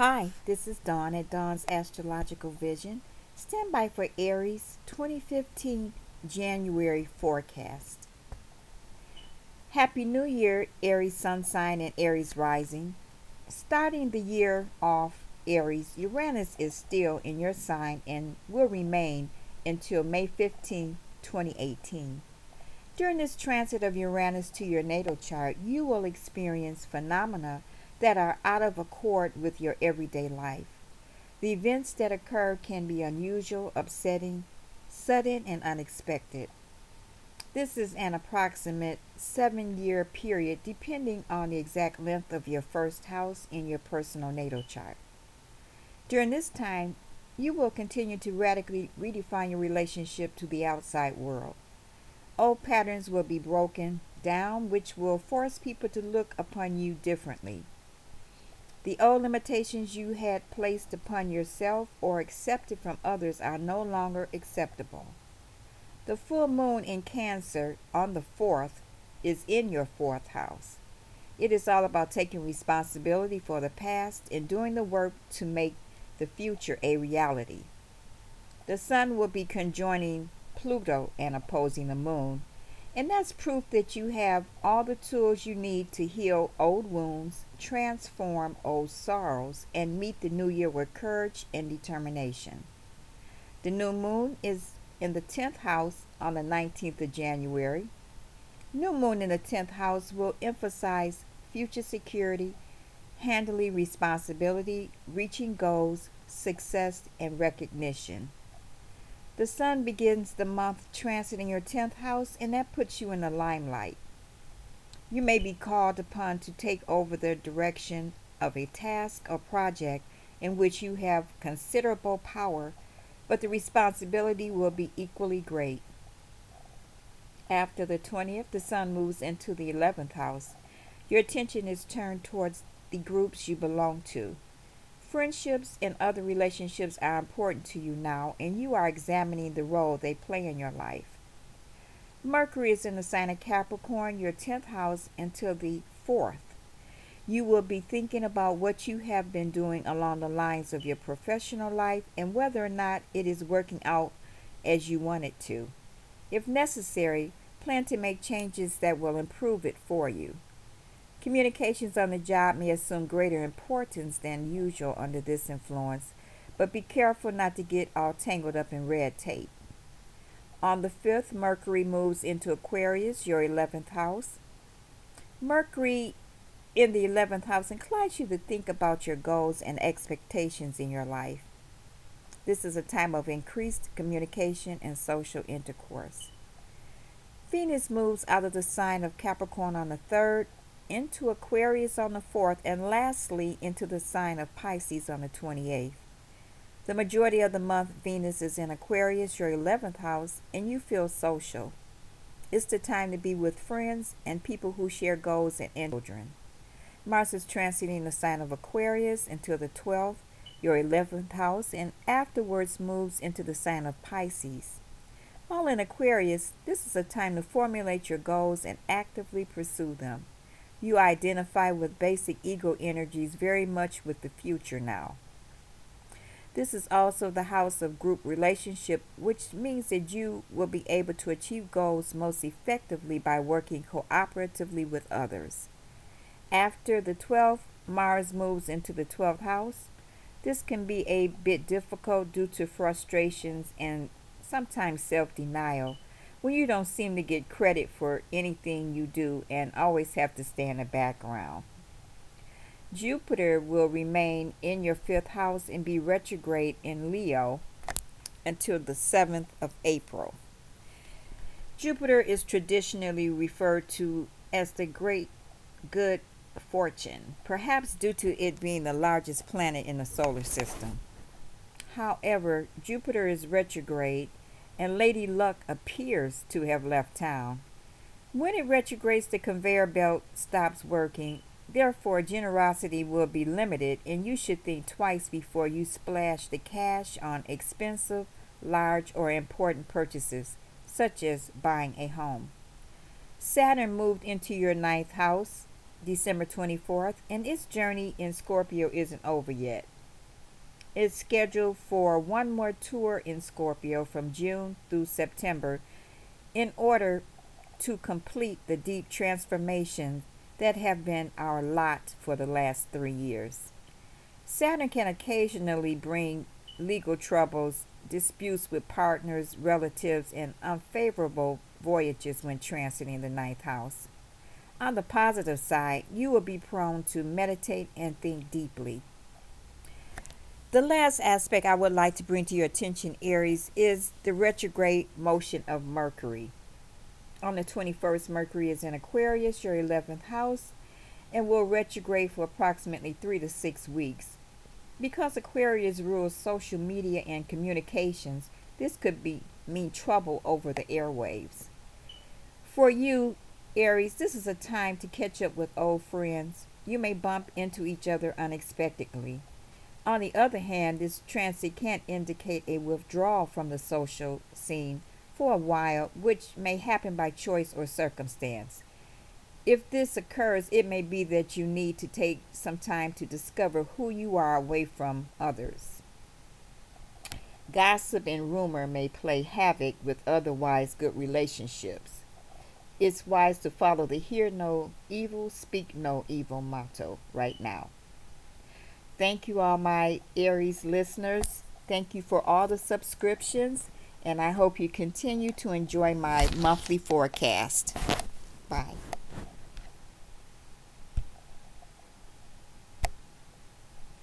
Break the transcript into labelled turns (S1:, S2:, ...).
S1: Hi, this is Dawn at Dawn's Astrological Vision. Stand by for Aries 2015 January forecast. Happy New Year, Aries Sun sign and Aries rising. Starting the year off, Aries, Uranus is still in your sign and will remain until May 15, 2018. During this transit of Uranus to your natal chart, you will experience phenomena that are out of accord with your everyday life. The events that occur can be unusual, upsetting, sudden, and unexpected. This is an approximate 7-year period depending on the exact length of your first house in your personal natal chart. During this time, you will continue to radically redefine your relationship to the outside world. Old patterns will be broken down, which will force people to look upon you differently. The old limitations you had placed upon yourself or accepted from others are no longer acceptable. The full moon in Cancer on the 4th is in your 4th house. It is all about taking responsibility for the past and doing the work to make the future a reality. The sun will be conjoining Pluto and opposing the moon, and that's proof that you have all the tools you need to heal old wounds, transform old sorrows, and meet the new year with courage and determination. The new moon is in the 10th house on the 19th of January. New moon in the 10th house will emphasize future security, handling responsibility, reaching goals, success, and recognition. The sun begins the month transiting your 10th house, and that puts you in the limelight. You may be called upon to take over the direction of a task or project in which you have considerable power, but the responsibility will be equally great. After the 20th, the sun moves into the 11th house. Your attention is turned towards the groups you belong to. Friendships and other relationships are important to you now, and you are examining the role they play in your life. Mercury is in the sign of Capricorn, your 10th house, until the 4th. You will be thinking about what you have been doing along the lines of your professional life and whether or not it is working out as you want it to. If necessary, plan to make changes that will improve it for you. Communications on the job may assume greater importance than usual under this influence, but be careful not to get all tangled up in red tape. On the 5th, Mercury moves into Aquarius, your 11th house. Mercury in the 11th house inclines you to think about your goals and expectations in your life. This is a time of increased communication and social intercourse. Venus moves out of the sign of Capricorn on the 3rd, into Aquarius on the 4th, and lastly into the sign of Pisces on the 28th. The majority of the month, Venus is in Aquarius, your 11th house, and you feel social. It's the time to be with friends and people who share goals and children. Mars is transiting the sign of Aquarius until the 12th, your 11th house, and afterwards moves into the sign of Pisces. While in Aquarius, this is a time to formulate your goals and actively pursue them. You identify with basic ego energies very much with the future now. This is also the house of group relationship, which means that you will be able to achieve goals most effectively by working cooperatively with others. After the 12th, Mars moves into the 12th house. This can be a bit difficult due to frustrations and sometimes self-denial, when you don't seem to get credit for anything you do and always have to stay in the background. Jupiter will remain in your 5th house and be retrograde in Leo until the 7th of April. Jupiter is traditionally referred to as the great good fortune, perhaps due to it being the largest planet in the solar system. However, Jupiter is retrograde and Lady Luck appears to have left town. When it retrogrades, the conveyor belt stops working. Therefore, generosity will be limited, and you should think twice before you splash the cash on expensive, large, or important purchases, such as buying a home. Saturn moved into your 9th house. December 24th, and its journey in Scorpio isn't over yet. It's scheduled for one more tour in Scorpio from June through September in order to complete the deep transformations that have been our lot for the last 3 years. Saturn can occasionally bring legal troubles, disputes with partners, relatives, and unfavorable voyages when transiting the ninth house. On the positive side, you will be prone to meditate and think deeply. The last aspect I would like to bring to your attention, Aries, is the retrograde motion of Mercury. On the 21st, Mercury is in Aquarius, your 11th house, and will retrograde for approximately 3 to 6 weeks. Because Aquarius rules social media and communications, this could mean trouble over the airwaves. For you, Aries, this is a time to catch up with old friends. You may bump into each other unexpectedly. On the other hand, this transit can indicate a withdrawal from the social scene for a while, which may happen by choice or circumstance. If this occurs, it may be that you need to take some time to discover who you are away from others. Gossip and rumor may play havoc with otherwise good relationships. It's wise to follow the hear no evil, speak no evil motto right now. Thank you, all my Aries listeners. Thank you for all the subscriptions, and I hope you continue to enjoy my monthly forecast. Bye.